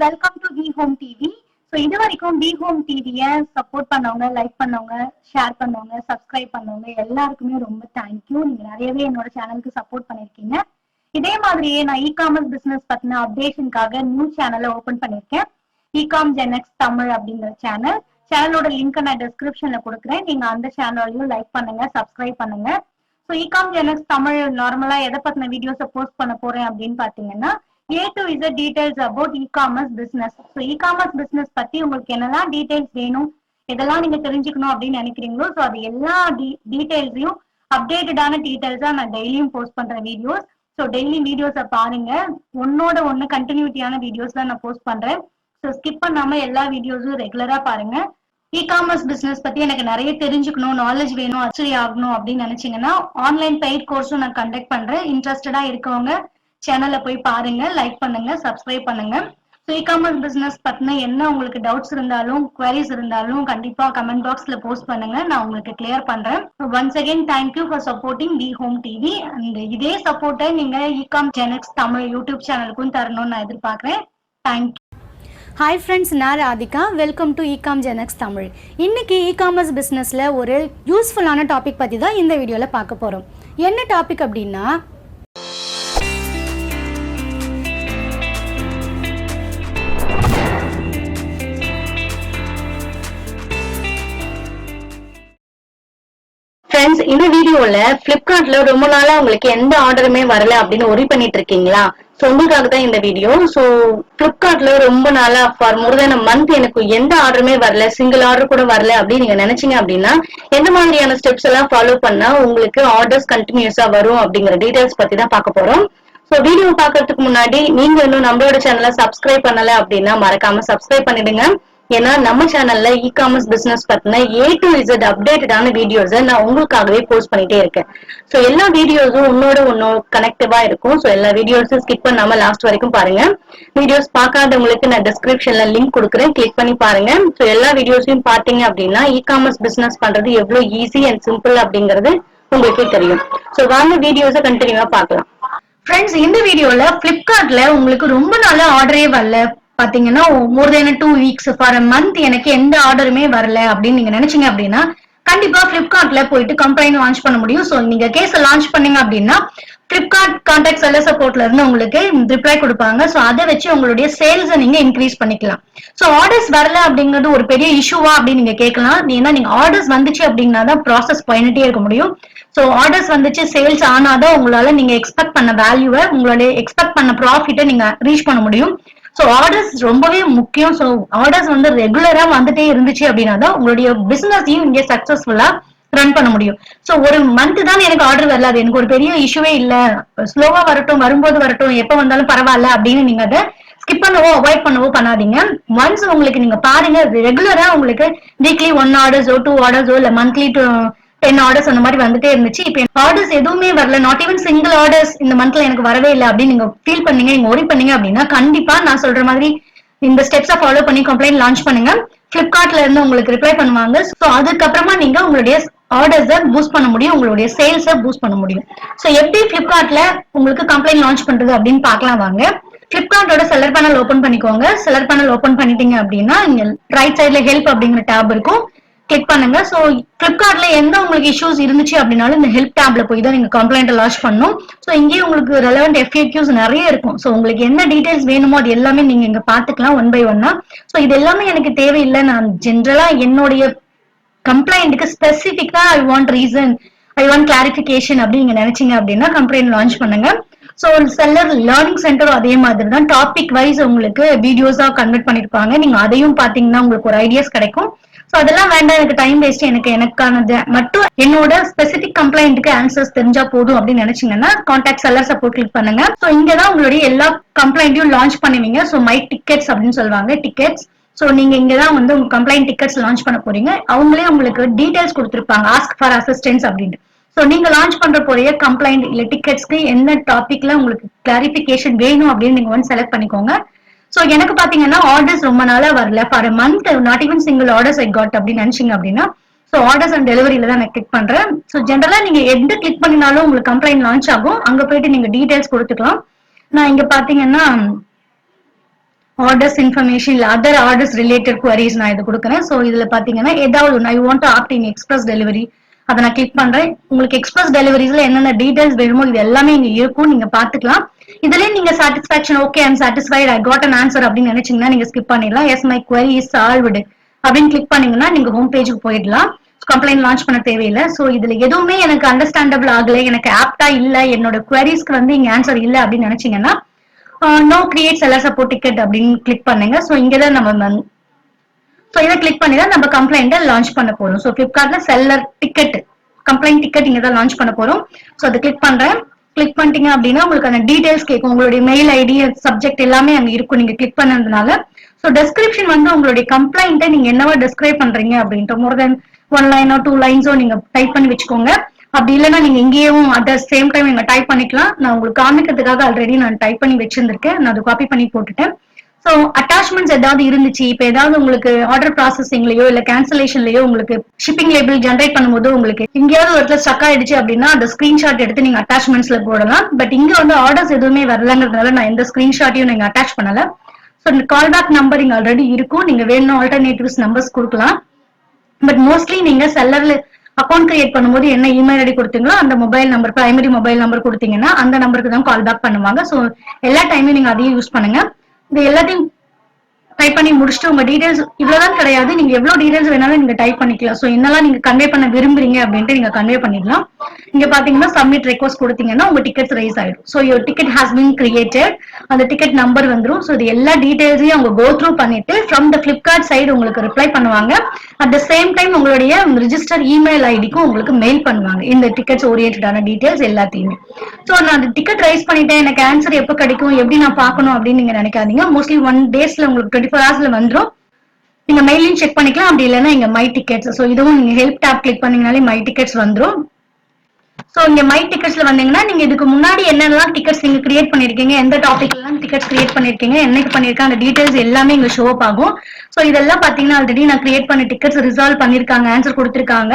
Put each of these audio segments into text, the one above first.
Welcome to V home TV. So இது வரைக்கும் V Home டிவியை சப்போர்ட் பண்ணவங்க, லைக் பண்ணவங்க, ஷேர் பண்ணவங்க, சப்ஸ்கிரைப் பண்ணவங்க எல்லாருக்குமே ரொம்ப தேங்க்யூ. நீங்க நிறையவே என்னோட சேனலுக்கு சப்போர்ட் பண்ணிருக்கீங்க. இதே மாதிரியே நான் இ-காமர்ஸ் பிசினஸ் பத்தின அப்டேஷனுக்காக நியூ சேனலை ஓபன் பண்ணிருக்கேன். இ-காம் ஜென்எக்ஸ் தமிழ் அப்படிங்கிற சேனலோட லிங்க் நான் டிஸ்கிரிப்ஷன்ல கொடுக்குறேன். நீங்க அந்த சேனலையும் லைக் பண்ணுங்க, சப்ஸ்கிரைப் பண்ணுங்க. ஸோ இ-காம் ஜென்எக்ஸ் தமிழ் நார்மலா எதை பத்தின வீடியோஸை போஸ்ட் பண்ண போறேன் அப்படின்னு பாத்தீங்கன்னா A to Z details about e-commerce business. So e-commerce business பத்தி உங்களுக்கு என்னெல்லாம் டீடைல்ஸ் வேணும், எதெல்லாம் நீங்க தெரிஞ்சுக்கணும் அப்படின்னு நினைக்கிறீங்களோ ஸோ அது எல்லா டீடைல்ஸையும் அப்டேட்டடான டீடைல்ஸா நான் டெய்லியும் போஸ்ட் பண்றேன் வீடியோஸ். ஸோ டெய்லி வீடியோஸை பாருங்க. ஒன்னோட ஒன்னு கண்டினியூட்டியான வீடியோஸ் தான் நான் போஸ்ட் பண்றேன். ஸோ ஸ்கிப் பண்ணாம எல்லா வீடியோஸும் ரெகுலரா பாருங்க. இ-காமர்ஸ் பிசினஸ் பத்தி எனக்கு நிறைய தெரிஞ்சுக்கணும், நாலேஜ் வேணும், அச்சரி ஆகணும் அப்படின்னு நினைச்சீங்கன்னா ஆன்லைன் பெய்ட் கோர்ஸும் நான் கண்டக்ட் பண்றேன். இன்ட்ரெஸ்டடா இருக்கவங்க சேனல்ல போய் பாருங்க, லைக் பண்ணுங்க, சப்ஸ்கிரைப் பண்ணுங்க. ஸோ இ-காமர்ஸ் பிசினஸ் பத்தின என்ன உங்களுக்கு டவுட்ஸ் இருந்தாலும், குவரிஸ் இருந்தாலும் கண்டிப்பா கமெண்ட் பாக்ஸ்ல போஸ்ட் பண்ணுங்க, நான் உங்களுக்கு கிளியர் பண்றேன். Once again thank you for supporting V home TV. And இதே சப்போர்ட்டை நீங்க இ-காம் ஜென்எக்ஸ் தமிழ் யூடியூப் சேனலுக்கும் தரணும்னு நான் எதிர்பார்க்கிறேன். தேங்க்யூ. ஹாய் ஃப்ரெண்ட்ஸ், நான் Radhika. Welcome to e com GenX Tamil. இன்னைக்கு இ-காமர்ஸ் பிஸ்னஸில் ஒரு யூஸ்ஃபுல்லான டாபிக் பற்றி தான் இந்த வீடியோவில் பார்க்க போகிறோம். என்ன டாபிக் அப்படின்னா, ஃப்ரெண்ட்ஸ், இந்த வீடியோல பிளிப்கார்ட்ல ரொம்ப நாளா உங்களுக்கு எந்த ஆர்டருமே வரல அப்படின்னு ஒரி பண்ணிட்டு இருக்கீங்களா? சோ உங்களுக்காக தான் இந்த வீடியோ. சோ பிளிப்கார்ட்ல ரொம்ப நாளா ஃபார் மோர் தென் மந்த் எனக்கு எந்த ஆர்டருமே வரல, சிங்கிள் ஆர்டர் கூட வரல அப்படின்னு நீங்க நினைச்சீங்க அப்படின்னா எந்த மாதிரியான ஸ்டெப்ஸ் எல்லாம் ஃபாலோ பண்ணா உங்களுக்கு ஆர்டர்ஸ் கண்டினியூஸா வரும் அப்படிங்கிற டீடைல்ஸ் பத்தி தான் பார்க்க போறோம். சோ வீடியோ பாக்குறதுக்கு முன்னாடி நீங்க இன்னும் நம்மளோட சேனலை சப்ஸ்கிரைப் பண்ணல அப்படின்னா மறக்காம சப்ஸ்கிரைப் பண்ணிடுங்க. ஏன்னா நம்ம சேனல்ல இ-காமர்ஸ் பிசினஸ் பத்தின A to Z அப்டேட்டடான வீடியோஸை நான் உங்களுக்காகவே போஸ்ட் பண்ணிட்டே இருக்கேன். சோ எல்லா வீடியோஸும் உன்னோட ஒன்னும் கனெக்டிவா இருக்கும். சோ எல்லா வீடியோஸும் ஸ்கிப் பண்ணாம லாஸ்ட் வரைக்கும் பாருங்க. வீடியோஸ் பார்க்காதவங்களுக்கு நான் டிஸ்கிரிப்ஷன்ல லிங்க் கொடுக்குறேன், கிளிக் பண்ணி பாருங்க. சோ எல்லா வீடியோஸையும் பாத்தீங்க அப்படின்னா இ-காமர்ஸ் பிசினஸ் பண்றது எவ்வளவு ஈஸி அண்ட் சிம்பிள் அப்படிங்கிறது உங்களுக்கே தெரியும். சோ வாங்க வீடியோஸை கண்டினியூவா பார்க்கலாம். ஃப்ரெண்ட்ஸ், இந்த வீடியோல பிளிப்கார்ட்ல உங்களுக்கு ரொம்ப நாளா ஆர்டரே வரல, பாத்தீங்கன்னா மோர் தென் 2 வீக்ஸ் ஃபார் அ மந்த் எனக்கு எந்த ஆர்டருமே வரல அப்படின்னு நீங்க நினைச்சீங்க அப்படின்னா கண்டிப்பா பிளிப்கார்ட்ல போயிட்டு கம்ப்ளைண்ட் லான்ச் பண்ண முடியும். சோ நீங்க கேஸ் லான்ச் பண்ணீங்க அப்படின்னா பிளிப்கார்ட் கான்டாக்ட் செல்லர் சப்போர்ட்ல இருந்து உங்களுக்கு ரிப்ளை கொடுப்பாங்க. சோ அதை வச்சு உங்களுடைய சேல்ஸை நீங்க இன்க்ரீஸ் பண்ணிக்கலாம். சோ ஆர்டர்ஸ் வரல அப்படிங்கிறது ஒரு பெரிய இஷ்யூவா அப்படின்னு நீங்க கேட்கலாம். ஏன்னா நீங்க ஆர்டர்ஸ் வந்துச்சு அப்படின்னா தான் ப்ராசஸ் பண்ணிட்டே இருக்க முடியும். சோ ஆர்டர்ஸ் வந்துச்சு, சேல்ஸ் ஆனாதான் உங்களால நீங்க எக்ஸ்பெக்ட் பண்ண வேல்யூவை, உங்களுடைய எக்ஸ்பெக்ட் பண்ண ப்ராஃபிட்டை நீங்க ரீச் பண்ண முடியும். சோ ஆர்டர்ஸ் ரொம்பவே முக்கியம். சோ ஆர்டர்ஸ் வந்து ரெகுலரா வந்துட்டே இருந்துச்சு அப்படின்னா தான் உங்களுடைய பிசினஸையும் இங்கே சக்சஸ்ஃபுல்லா ரன் பண்ண முடியும். சோ ஒரு மந்த் தான் எனக்கு ஆர்டர் வரல, அது எனக்கு ஒரு பெரிய இஷ்யூவே இல்ல, ஸ்லோவா வரட்டும், வரும்போது வரட்டும், எப்ப வந்தாலும் பரவாயில்ல அப்படின்னு நீங்க அதை ஸ்கிப் பண்ணவோ அவாய்ட் பண்ணவோ பண்ணாதீங்க. ஒன்ஸ் உங்களுக்கு நீங்க பாருங்க, ரெகுலரா உங்களுக்கு வீக்லி 1 ஆர்டர்ஸோ 2 ஆர்டர்ஸோ இல்ல மந்த்லி 10 ஆர்டர்ஸ் அந்த மாதிரி வந்துட்டே இருந்துச்சு. இப்ப ஆர்டர்ஸ் எதுவுமே வரல, நாட் ஈவன் சிங்கிள் ஆர்டர்ஸ் இந்த மந்த்ல எனக்கு வரவே இல்லை அப்படின்னு நீங்க ஃபீல் பண்ணீங்க, நீங்க ஒரி பண்ணீங்க அப்படின்னா கண்டிப்பா நான் சொல்ற மாதிரி இந்த ஸ்டெப்ஸை ஃபாலோ பண்ணி கம்ப்ளைண்ட் லான்ச் பண்ணுங்க. பிளிப்கார்ட்ல இருந்து உங்களுக்கு ரிப்ளை பண்ணுவாங்க. சோ அதுக்கப்புறமா நீங்க உங்களுடைய ஆர்டர்ஸை பூஸ்ட் பண்ண முடியும், உங்களுடைய சேல்ஸை பூஸ்ட் பண்ண முடியும். சோ எப்படி பிளிப்கார்ட்ல உங்களுக்கு கம்ப்ளைண்ட் லான்ச் பண்றது அப்படின்னு பார்க்கலாம் வாங்க. பிளிப்கார்ட்டோட செல்லர் பேனல் ஓபன் பண்ணிக்கோங்க. செல்லர் பேனல் ஓபன் பண்ணிட்டீங்க அப்படின்னா இங்க ரைட் சைட்ல ஹெல்ப் அப்படிங்கிற டேப் இருக்கும், கிளிக் பண்ணுங்க. சோ பிளிப்கார்ட்ல எந்த உங்களுக்கு இஷ்யூஸ் இருந்துச்சு அப்படின்னாலும் இந்த ஹெல்ப் டேப்ல போய் தான் நீங்க கம்ப்ளைண்ட் லான்ச் பண்ணணும். சோ இங்கேயே உங்களுக்கு ரெலவெண்ட் FAQs நிறைய இருக்கும். சோ உங்களுக்கு என்ன டீடைல்ஸ் வேணுமோ அது எல்லாமே நீங்க இங்க பாத்துக்கலாம் ஒன் பை ஒன்னா. சோ இது எல்லாமே எனக்கு தேவையில்லை, நான் ஜென்ரலா என்னுடைய கம்ப்ளைண்ட்டுக்கு ஸ்பெசிபிக்கா I want reason, I want clarification அப்படின்னு நீங்க நினைச்சீங்க அப்படின்னா கம்ப்ளைண்ட் லான்ச் பண்ணுங்க. சோ செல்லர் லேர்னிங் சென்டர் அதே மாதிரி தான் டாபிக் வைஸ் உங்களுக்கு வீடியோஸா கன்வெர்ட் பண்ணிருப்பாங்க. நீங்க அதையும் பாத்தீங்கன்னா உங்களுக்கு ஒரு ஐடியாஸ் கிடைக்கும். சோ அதெல்லாம் வேண்டாம், எனக்கு டைம் வேஸ்ட், எனக்கானது மட்டும் என்னோட ஸ்பெசிபிக் கம்ப்ளைண்ட்டுக்கு ஆன்சர்ஸ் தெரிஞ்சா போதும் அப்படின்னு நினைச்சீங்கன்னா கான்டாக்ட் செல்லர் சப்போர்ட் கிளிக் பண்ணுங்க. சோ இங்கதான் உங்களுடைய எல்லா கம்ப்ளைண்ட்டையும் லான்ச் பண்ணுவீங்க. சோ மை டிக்கெட்ஸ் அப்படின்னு சொல்லுவாங்க, டிக்கெட்ஸ். சோ நீங்க இங்கதான் வந்து உங்க கம்ப்ளைண்ட் டிக்கெட்ஸ் லான்ச் பண்ண போறீங்க. அவங்களே உங்களுக்கு டீடைல்ஸ் கொடுத்திருப்பாங்க, ஆஸ்க் ஃபார் அசிஸ்டன்ஸ் அப்படின்ட்டு. சோ நீங்க லான்ச் பண்ற போறிய கம்ப்ளைண்ட் இல்ல டிக்கெட்ஸ்க்கு என்ன டாபிக்ல உங்களுக்கு கிளாரிபிகேஷன் வேணும் அப்படின்னு நீங்க வந்து செலக்ட் பண்ணிக்கோங்க. சோ எனக்கு பாத்தீங்கன்னா ஆர்டர்ஸ் ரொம்ப நாளா வரல, for a month not even single orders I got அப்படின்னு நினைச்சீங்க அப்படின்னா சோ ஆர்டர்ஸ் அண்ட் டெலிவரியில தான் நான் கிளிக் பண்றேன். சோ ஜென்ரலா நீங்க எந்த கிளிக் பண்ணினாலும் உங்களுக்கு கம்ப்ளைண்ட் லான்ச் ஆகும். அங்க போயிட்டு நீங்க டீடைல்ஸ் கொடுத்துக்கலாம். நான் இங்க பாத்தீங்கன்னா ஆர்டர்ஸ் இன்ஃபர்மேஷன் இல்ல அதர் ஆர்டர்ஸ் ரிலேட்டட் குவரிஸ் நான் இது கொடுக்குறேன். ஸோ இதுல பாத்தீங்கன்னா ஏதாவது I want to opt in express delivery, அதை நான் கிளிக் பண்றேன். உங்களுக்கு எக்ஸ்பிரஸ் டெலிவரிஸ்ல என்னென்ன டீடைல்ஸ் வேணுமோ இது எல்லாமே இங்க இருக்கும், நீங்க பாத்துக்கலாம். இதுலயே நீங்க satisfaction okay I'm satisfied I got an answer அப்படின்னு நினைச்சீங்கன்னா நீங்க ஸ்கிப் பண்ணிடலாம். S my Kuvari is solved அப்படின்னு கிளிக் பண்ணீங்கன்னா நீங்க ஹோம் பேஜுக்கு போயிடலாம். கம்ப்ளைண்ட் லான்ச் பண்ண தேவையில்லை. ஸோ இதுல எதுவுமே எனக்கு அண்டர்ஸ்டாண்டபிள் ஆகல, எனக்கு ஆப்டா இல்ல, என்னோட குவரிஸ்க்கு வந்து இங்க ஆன்சர் இல்ல அப்படின்னு நினைச்சீங்கன்னா no create seller support ticket அப்படின்னு கிளிக் பண்ணுங்க. ஸோ இங்கதான் நம்ம இதை கிளிக் பண்ணி தான் நம்ம கம்ப்ளைண்ட்டை லான்ச் பண்ண போறோம். ஸோ பிளிப்கார்ட்ல செல்லர் டிக்கெட் கம்ப்ளைண்ட் டிக்கெட் இங்க தான் லான்ச் பண்ண போறோம். ஸோ அதை கிளிக் பண்றேன். கிளிக் பண்ணிட்டீங்க அப்படின்னா உங்களுக்கு அந்த டீடைல்ஸ் கேட்கும், உங்களுடைய மெயில் ஐடி சப்ஜெக்ட் எல்லாமே அங்க இருக்கும் நீங்க கிளிக் பண்ணதுனால. ஸோ டெஸ்கிரிப்ஷன் வந்து உங்களுடைய கம்ப்ளைண்ட்டை நீங்க என்னவா டிஸ்கிரைப் பண்றீங்க அப்படின்ட்டு மோர் தென் 1 லைனோ 2 லைன்ஸோ நீங்க டைப் பண்ணி வச்சுக்கோங்க. அப்படி இல்லைன்னா நீங்க இங்கேயும் அட் த சேம் டைம் நீங்க டைப் பண்ணிக்கலாம். நான் உங்களுக்கு காமிக்கிறதுக்காக ஆல்ரெடி நான் டைப் பண்ணி வச்சிருந்திருக்கேன், நான் அதை காப்பி பண்ணி போட்டுட்டேன். ஸோ அட்டாச்மெண்ட்ஸ் ஏதாவது இருந்துச்சு, இப்போ ஏதாவது உங்களுக்கு ஆர்டர் ப்ராசஸிங்லயோ இல்ல கேன்சலேஷன்லயோ உங்களுக்கு ஷிப்பிங் லேபிள் ஜென்ரேட் பண்ணும்போது உங்களுக்கு எங்கேயாவது ஒரு இடத்துல ஸ்டக் ஆயிடுச்சு அப்படின்னா அந்த ஸ்கிரீன்ஷாட் எடுத்து நீங்க அட்டாச்மெண்ட்ஸ்ல போடலாம். பட் இங்க வந்து ஆர்டர்ஸ் எதுவுமே வரலங்கிறதுனால நான் எந்த ஸ்கிரீன்ஷாட்டையும் நீங்க அட்டாச் பண்ணல. ஸோ இந்த கால்பேக் நம்பர் இங்க ஆல்ரெடி இருக்கும், நீங்க வேணும் ஆல்டர்னேட்டிவ்ஸ் நம்பர்ஸ் கொடுக்கலாம். பட் மோஸ்ட்லி நீங்க செல்லர்ல அக்கௌண்ட் கிரியேட் பண்ணும்போது என்ன இமெயில் ஐடி கொடுத்தீங்களோ அந்த mobile number primary mobile number கொடுத்தீங்கன்னா அந்த நம்பருக்கு தான் கால் பேக் பண்ணுவாங்க. ஸோ எல்லா டைமும் நீங்க அதையும் யூஸ் பண்ணுங்க. இது எல்லாத்தையும் டைப் பண்ணி முடிச்சுட்டு உங்க டீடைல்ஸ் இவ்வளவுதான் கிடையாது, நீங்க எவ்வளவு டீடைல்ஸ் வேணாலும் நீங்க டைப் பண்ணிக்கலாம். ஸோ என்னெல்லாம் நீங்க கன்வே பண்ண விரும்புறீங்க அப்படின்ட்டு நீங்க கன்வே பண்ணிடலாம். இங்க பாத்தீங்கன்னா சப்மிட் ரெக்வஸ்ட் கொடுத்தீங்கன்னா உங்க டிக்கெட்ஸ் ரைஸ் ஆயிடும். So your ticket has been created, அந்த டிக்கெட் நம்பர் வந்துடும். ஸோ இது எல்லா டீடைல்ஸையும் அவங்க கோ த்ரூ பண்ணிட்டு ஃப்ரம் த பிளிப்கார்ட் சைடு உங்களுக்கு ரிப்ளை பண்ணுவாங்க. அட் த சேம் டைம் உங்களுடைய ரிஜிஸ்டர் இமெயில் ஐடிக்கும் உங்களுக்கு மெயில் பண்ணுவாங்க இந்த டிக்கெட்ஸ் ஓரியன்டான டீடைல்ஸ் எல்லாத்தையுமே. ஸோ நான் அந்த டிக்கெட் ரைஸ் பண்ணிட்டேன், எனக்கு ஆன்சர் எப்போ கிடைக்கும், எப்படி நான் பார்க்கணும் அப்படின்னு நீங்க நினைக்காதீங்க. மோஸ்ட்லி 1 daysல உங்களுக்கு 24 hours வந்துடும். நீங்க மெயிலையும் செக் பண்ணிக்கலாம். அப்படி இல்லைன்னா இங்க மை டிக்கெட்ஸ், ஸோ இதுவும் நீங்க ஹெல்ப் டேப் கிளிக் பண்ணீங்கனாலே மை டிக்கெட்ஸ் வந்துடும். சோ இங்க மை டிக்கெட்ஸ்ல வந்தீங்கன்னா நீங்க இதுக்கு முன்னாடி என்னெல்லாம் டிக்கெட்ஸ் நீங்க கிரியேட் பண்ணிருக்கீங்க, எந்த டாபிக்ல எல்லாம் டிக்கெட்ஸ் கிரியேட் பண்ணிருக்கீங்க, என்னைக்கு பண்ணிருக்கேன், அந்த டீடைல்ஸ் எல்லாமே இங்க ஷோ அப் ஆகும். சோ இதெல்லாம் பாத்தீங்கன்னா ஆல்ரெடி நான் கிரியேட் பண்ண டிக்கெட்ஸ் ரிசால்வ் பண்ணிருக்காங்க, ஆன்சர் கொடுத்திருக்காங்க.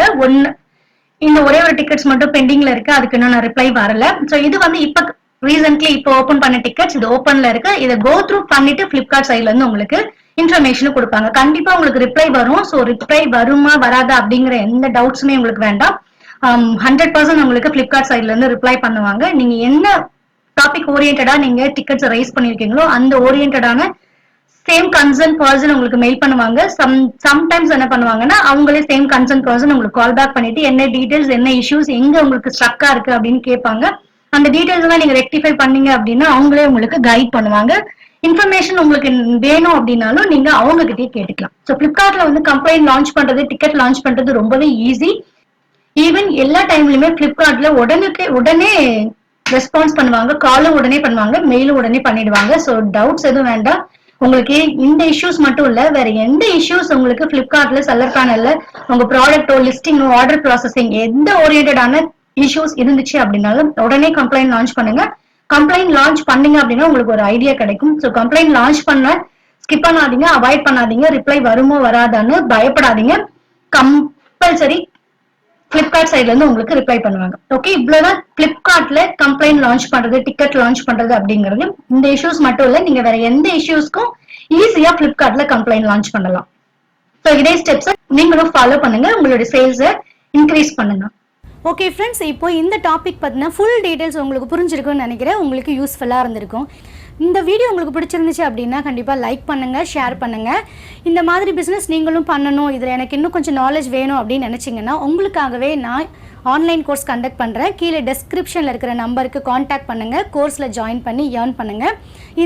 இந்த ஒரே ஒரு டிக்கெட்ஸ் மட்டும் பெண்டிங்ல இருக்கு, அதுக்கு இன்னும் நான் ரிப்ளை வரல. சோ இது வந்து இப்ப ரீசென்ட்லி இப்போ ஓபன் பண்ண டிக்கெட்ஸ், இது ஓபன்ல இருக்கு. இதை கோ த்ரூ பண்ணிட்டு பிளிப்கார்ட் சைட்ல இருந்து உங்களுக்கு இன்ஃபர்மேஷன் கொடுப்பாங்க. கண்டிப்பா உங்களுக்கு ரிப்ளை வரும். சோ ரிப்ளை வருமா வராதா அப்படிங்கிற எந்த டவுட்ஸுமே உங்களுக்கு வேண்டாம். 100% உங்களுக்கு பிளிப்கார்ட் சைட்ல இருந்து ரிப்ளை பண்ணுவாங்க. நீங்க என்ன டாபிக் ஓரியன்டா நீங்க டிக்கெட்ஸ் ரைஸ் பண்ணிருக்கீங்களோ அந்த ஓரியன்டான சேம் கன்சர்ன் பர்சன் உங்களுக்கு மெயில் பண்ணுவாங்க. சம்டைம்ஸ் என்ன பண்ணுவாங்கன்னா அவங்களே சேம் கன்சர்ன் பர்சன் உங்களுக்கு கால் பேக் பண்ணிட்டு என்ன டீடைல்ஸ், என்ன இஷ்யூஸ், எங்க உங்களுக்கு ஸ்ட்ரக்கா இருக்கு அப்படின்னு கேட்பாங்க. அந்த டீடைல்ஸ் எல்லாம் நீங்க ரெக்டிஃபை பண்ணீங்க அப்படின்னா அவங்களே உங்களுக்கு கைட் பண்ணுவாங்க. இன்ஃபர்மேஷன் உங்களுக்கு வேணும் அப்படின்னாலும் நீங்க அவங்க கிட்டே கேட்டுக்கலாம். ஸோ பிளிப்கார்ட்ல வந்து கம்ப்ளைண்ட் லான்ச் பண்றது, டிக்கெட் லான்ச் பண்றது ரொம்பவே ஈஸி. ஈவன் எல்லா டைம்லயுமே பிளிப்கார்ட்ல உடனே ரெஸ்பான்ஸ் பண்ணுவாங்க, காலும் உடனே பண்ணுவாங்க, மெயிலும் உடனே பண்ணிடுவாங்க. ஸோ டவுட்ஸ் எதுவும் வேண்டாம். உங்களுக்கு இந்த இஷ்யூஸ் மட்டும் இல்ல, வேற எந்த இஷ்யூஸ் உங்களுக்கு பிளிப்கார்ட்ல செல்லர் பேனல்ல உங்க ப்ராடக்டோ லிஸ்டிங்கோ ஆர்டர் ப்ராசஸிங் எந்த ஓரியன்டான இஷ்யூஸ் இருந்துச்சு அப்படின்னாலும் உடனே கம்ப்ளைண்ட் லான்ச் பண்ணுங்க. கம்ப்ளைண்ட் லான்ச் பண்ணீங்க அப்படின்னா உங்களுக்கு ஒரு ஐடியா கிடைக்கும். ஸோ கம்ப்ளைண்ட் லான்ச் பண்ண ஸ்கிப் பண்ணாதீங்க, அவாய்ட் பண்ணாதீங்க. ரிப்ளை வருமோ வராதான்னு பயப்படாதீங்க. கம்பல்சரி பிளிப்கார்ட் சைட்ல இருந்து உங்களுக்கு ரிப்ளை பண்ணுவாங்க. ஓகே, இவ்வளவுதான் பிளிப்கார்ட்ல கம்ப்ளைண்ட் லான்ச் பண்றது, டிக்கெட் லான்ச் பண்றது அப்படிங்கிறது. இந்த இஷ்யூஸ் மட்டும் இல்ல, நீங்க வேற எந்த இஷ்யூஸ்க்கும் ஈஸியா பிளிப்கார்ட்ல கம்ப்ளைண்ட் லான்ச் பண்ணலாம். ஸோ இதே ஸ்டெப்ஸ் நீங்களும் ஃபாலோ பண்ணுங்க, உங்களுடைய சேல்ஸை இன்க்ரீஸ் பண்ணுங்க. ஓகே ஃப்ரெண்ட்ஸ், இப்போ இந்த டாபிக் பற்றின ஃபுல் டீட்டெயில்ஸ் உங்களுக்கு புரிஞ்சிருக்குன்னு நினைக்கிறேன், உங்களுக்கு யூஸ்ஃபுல்லாக இருந்திருக்கும். இந்த வீடியோ உங்களுக்கு பிடிச்சிருந்துச்சு அப்படின்னா கண்டிப்பாக லைக் பண்ணுங்கள், ஷேர் பண்ணுங்கள். இந்த மாதிரி பிஸ்னஸ் நீங்களும் பண்ணணும், இதில் எனக்கு இன்னும் கொஞ்சம் நாலேஜ் வேணும் அப்படின்னு நினச்சிங்கன்னா உங்களுக்காகவே நான் ஆன்லைன் கோர்ஸ் கண்டக்ட் பண்ணுறேன். கீழே டெஸ்கிரிப்ஷனில் இருக்கிற நம்பருக்கு காண்டாக்ட் பண்ணுங்கள், கோர்ஸில் ஜாயின் பண்ணி ஏர்ன் பண்ணுங்கள்.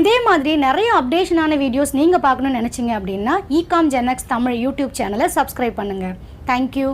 இதே மாதிரி நிறைய அப்டேஷனான வீடியோஸ் நீங்கள் பார்க்கணுன்னு நினச்சிங்க அப்படின்னா இகாம் ஜெனக்ஸ் தமிழ் யூடியூப் சேனலை சப்ஸ்கிரைப் பண்ணுங்கள். தேங்க்யூ.